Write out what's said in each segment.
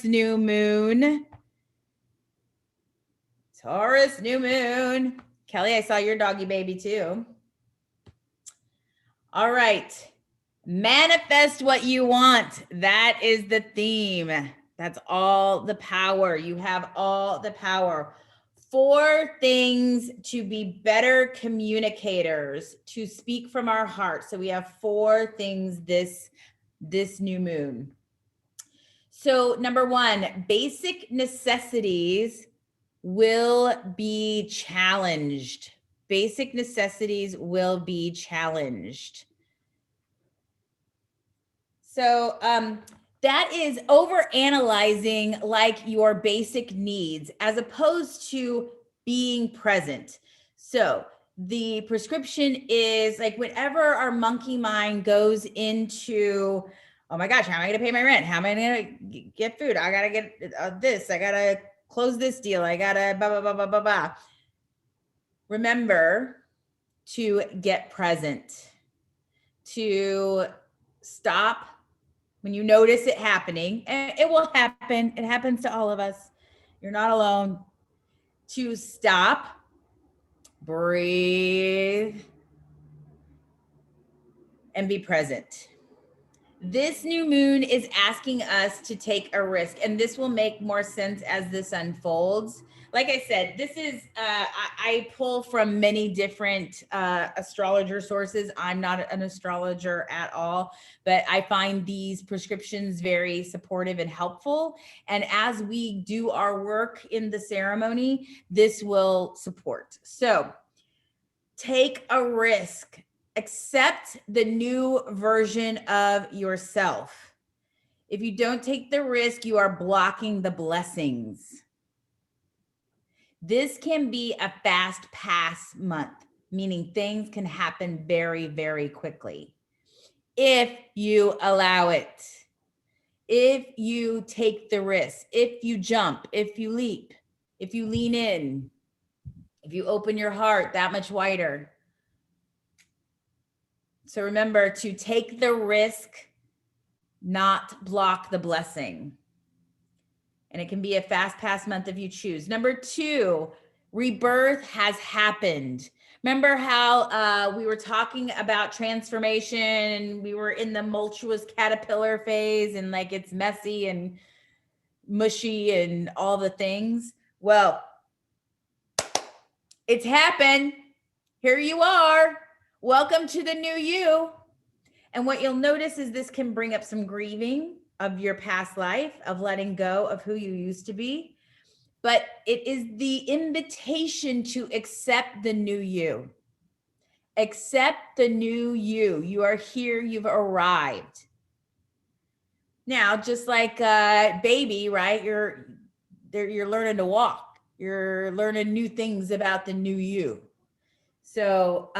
Taurus New Moon. Taurus New Moon. Kelly, I saw your doggy baby too. All right. Manifest what you want. That is the theme. That's all the power. You have all the power. 4 things to be better communicators, to speak from our heart. So we have 4 things this new moon. So number 1, basic necessities will be challenged. Basic necessities will be challenged. So that is over analyzing like your basic needs as opposed to being present. So the prescription is like whenever our monkey mind goes into, oh my gosh, how am I going to pay my rent? How am I going to get food? I got to get this. I got to close this deal. I got to blah, blah, blah, blah, blah, blah. Remember to get present, to stop when you notice it happening, and it will happen. It happens to all of us. You're not alone. To stop, breathe, and be present. This new moon is asking us to take a risk, and this will make more sense as this unfolds. Like I said, this is, I pull from many different astrologer sources. I'm not an astrologer at all, but I find these prescriptions very supportive and helpful. And as we do our work in the ceremony, this will support. So take a risk. Accept the new version of yourself. If you don't take the risk, you are blocking the blessings. This can be a fast pass month, meaning things can happen very, very quickly. If you allow it, if you take the risk, if you jump, if you leap, if you lean in, if you open your heart that much wider. So remember to take the risk, not block the blessing. And it can be a fast pass month if you choose. Number 2, rebirth has happened. Remember how we were talking about transformation and we were in the multuous caterpillar phase and like it's messy and mushy and all the things? Well, it's happened. Here you are. Welcome to the new you. And what you'll notice is this can bring up some grieving of your past life, of letting go of who you used to be. But it is the invitation to accept the new you. Accept the new you. You are here. You've arrived. Now, just like a baby, right? You're learning to walk. You're learning new things about the new you. So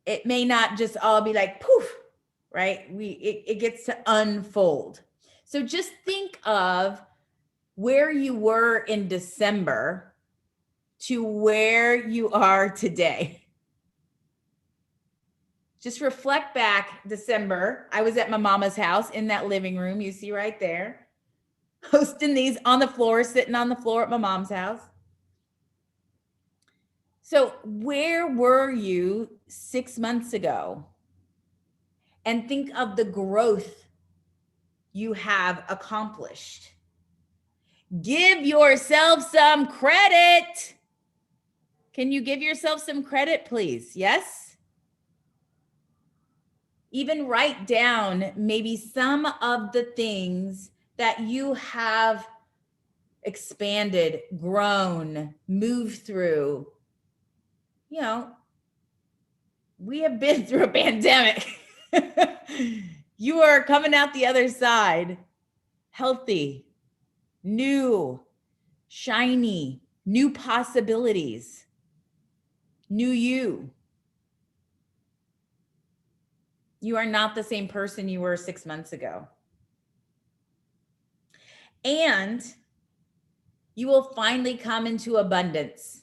it may not just all be like poof, right? It gets to unfold. So just think of where you were in December to where you are today. Just reflect back December. I was at my mama's house in that living room you see right there, hosting these on the floor, sitting on the floor at my mom's house. So where were you 6 months ago? And think of the growth you have accomplished. Give yourself some credit. Can you give yourself some credit, please? Yes? Even write down maybe some of the things that you have expanded, grown, moved through. You know, we have been through a pandemic. You are coming out the other side, healthy, new, shiny, new possibilities, new you. You are not the same person you were 6 months ago. And you will finally come into abundance.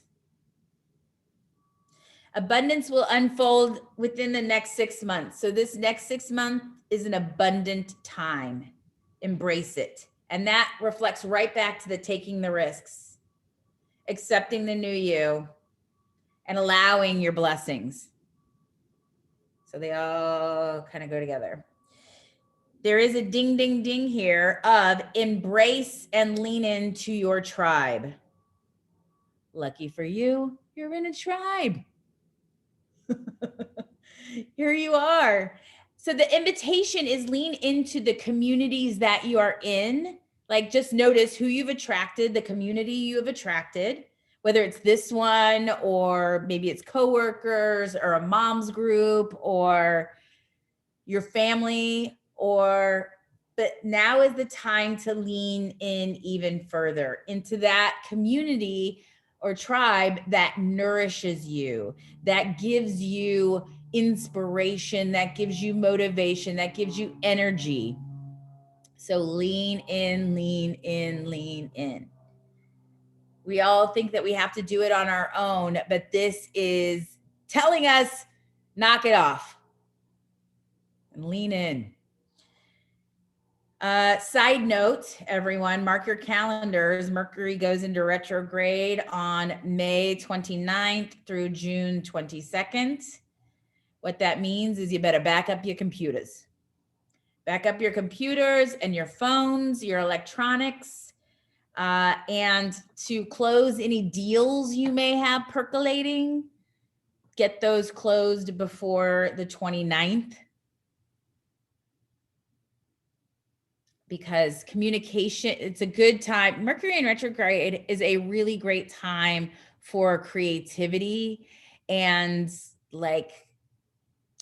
Abundance will unfold within the next 6 months. So this next 6 months is an abundant time. embrace it. And that reflects right back to the taking the risks, accepting the new you, and allowing your blessings. So they all kind of go together. There is a ding, ding, ding here of embrace and lean into your tribe. Lucky for you, you're in a tribe. Here you are. So the invitation is lean into the communities that you are in. Like, just notice who you've attracted, the community you have attracted, whether it's this one or maybe it's coworkers or a mom's group or your family, but now is the time to lean in even further into that community or tribe that nourishes you, that gives you inspiration, that gives you motivation, that gives you energy. So lean in, lean in, lean in. We all think that we have to do it on our own, but this is telling us, knock it off and lean in. Side note, everyone, mark your calendars. Mercury goes into retrograde on May 29th through June 22nd. What that means is you better back up your computers. Back up your computers and your phones, your electronics, and to close any deals you may have percolating, get those closed before the 29th. Because communication, it's a good time. Mercury in retrograde is a really great time for creativity and like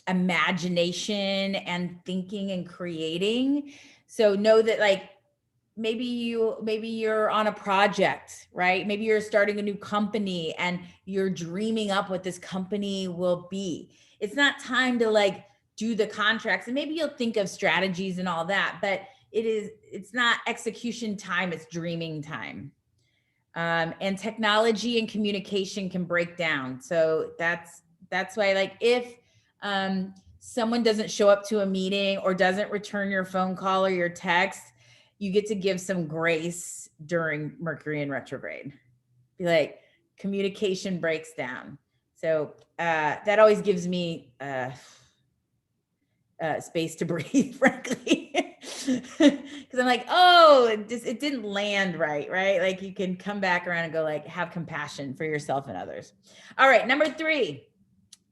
imagination and thinking and creating. So know that like maybe you're on a project, right? Maybe you're starting a new company and you're dreaming up what this company will be. It's not time to like do the contracts, and maybe you'll think of strategies and all that, but it's not execution time, it's dreaming time. And technology and communication can break down. So that's why, like, if someone doesn't show up to a meeting or doesn't return your phone call or your text, you get to give some grace during Mercury in retrograde. Be like, communication breaks down. So that always gives me space to breathe, frankly. Because I'm like, oh, it didn't land right? Like, you can come back around and go like, have compassion for yourself and others. All right, number 3,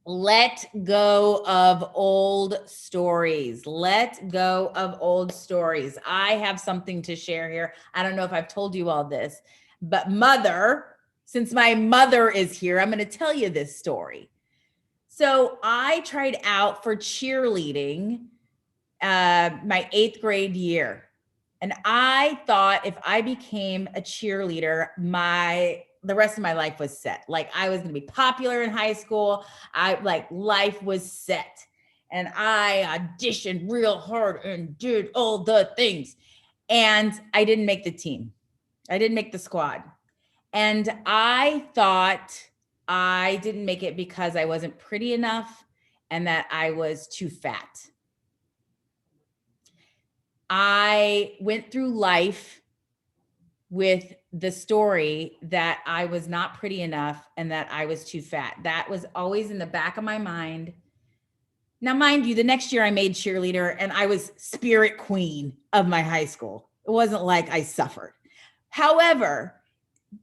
let go of old stories. Let go of old stories. I have something to share here. I don't know if I've told you all this, but since my mother is here, I'm going to tell you this story. So I tried out for cheerleading my 8th grade year. And I thought if I became a cheerleader, the rest of my life was set. Like, I was going to be popular in high school. Life was set. And I auditioned real hard and did all the things. And I didn't make the team. I didn't make the squad. And I thought I didn't make it because I wasn't pretty enough and that I was too fat. I went through life with the story that I was not pretty enough and that I was too fat. That was always in the back of my mind. Now, mind you, the next year I made cheerleader and I was spirit queen of my high school. It wasn't like I suffered. However,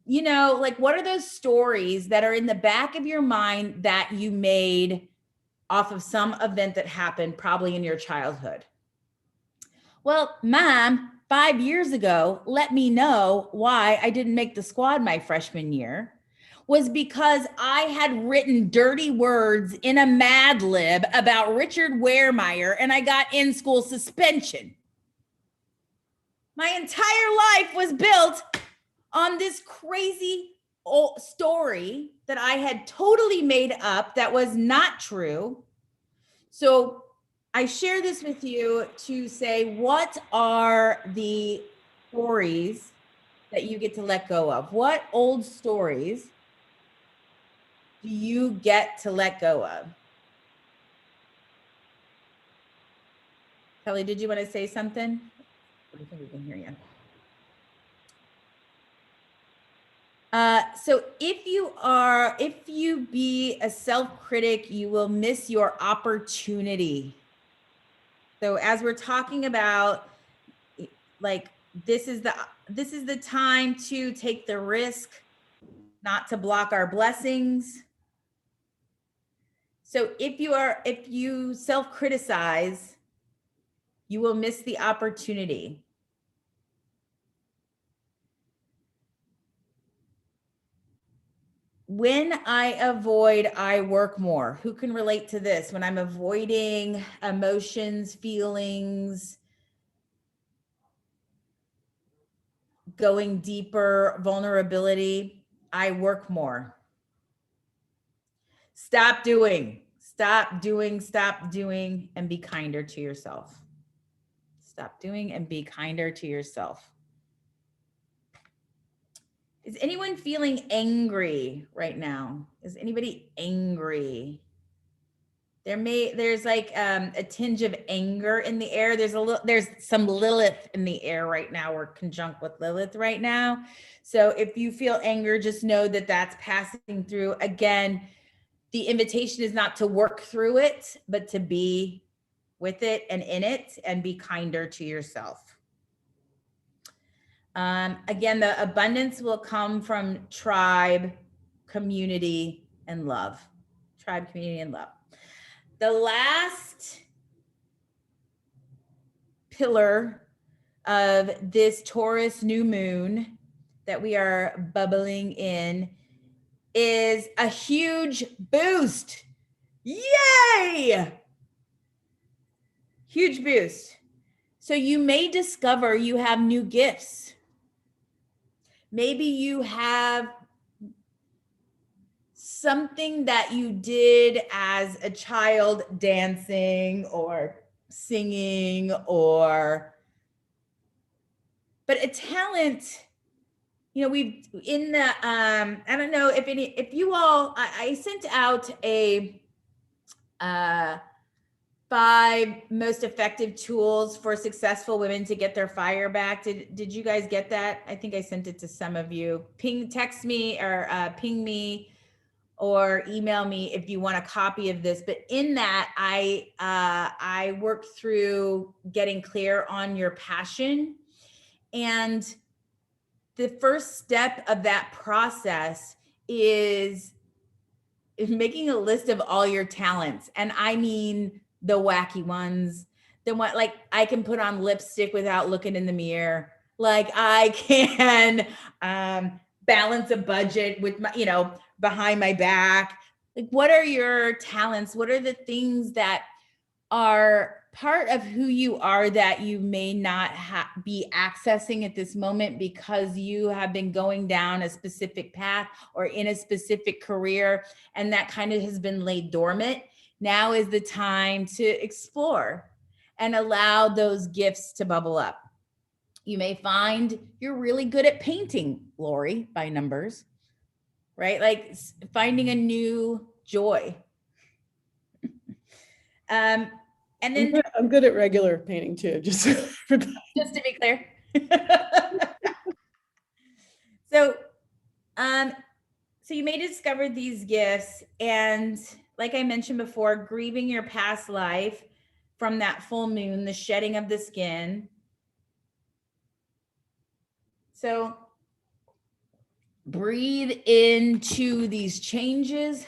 like, what are those stories that are in the back of your mind that you made off of some event that happened probably in your childhood? Well, Mom, 5 years ago, let me know why I didn't make the squad my freshman year was because I had written dirty words in a Mad Lib about Richard Wehrmeyer and I got in-school suspension. My entire life was built on this crazy old story that I had totally made up that was not true. So I share this with you to say, what are the stories that you get to let go of? What old stories do you get to let go of? Kelly, did you want to say something? I think we can hear you. So if you be a self-critic, you will miss your opportunity. So as we're talking about, like, this is the time to take the risk, not to block our blessings. So if you self-criticize, you will miss the opportunity. When I avoid, I work more. Who can relate to this? When I'm avoiding emotions, feelings, going deeper, vulnerability, I work more. Stop doing, and be kinder to yourself. Stop doing and be kinder to yourself. Is anyone feeling angry right now? Is anybody angry? There's like a tinge of anger in the air. There's some Lilith in the air right now. We're conjunct with Lilith right now. So if you feel anger, just know that that's passing through. Again, the invitation is not to work through it, but to be with it and in it and be kinder to yourself. Again, the abundance will come from tribe, community, and love. Tribe, community, and love. The last pillar of this Taurus new moon that we are bubbling in is a huge boost. Yay! Huge boost. So you may discover you have new gifts. Maybe you have something that you did as a child, dancing or singing, but a talent, we've in the, I don't know if you all, I sent out a 5 most effective tools for successful women to get their fire back. Did you guys get that? I think I sent it to some of you. Text me or ping me or email me if you want a copy of this. But in that, I work through getting clear on your passion. And the first step of that process is making a list of all your talents. And I mean the wacky ones, the one, like, I can put on lipstick without looking in the mirror. Like, I can balance a budget with my, behind my back. Like, what are your talents? What are the things that are part of who you are that you may not be accessing at this moment because you have been going down a specific path or in a specific career, and that kind of has been laid dormant? Now is the time to explore and allow those gifts to bubble up. You may find you're really good at painting, Lori, by numbers, right? Like finding a new joy. And then I'm good at regular painting too, just to be clear. So you may discover these gifts, and like I mentioned before, grieving your past life from that full moon, the shedding of the skin. So breathe into these changes.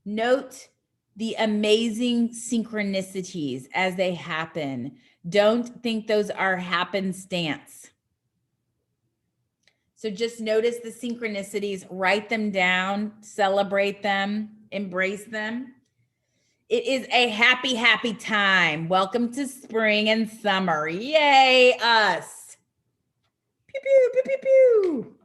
Note the amazing synchronicities as they happen. Don't think those are happenstance. So just notice the synchronicities, write them down, celebrate them, embrace them. It is a happy, happy time. Welcome to spring and summer. Yay, us. Pew, pew, pew, pew, pew.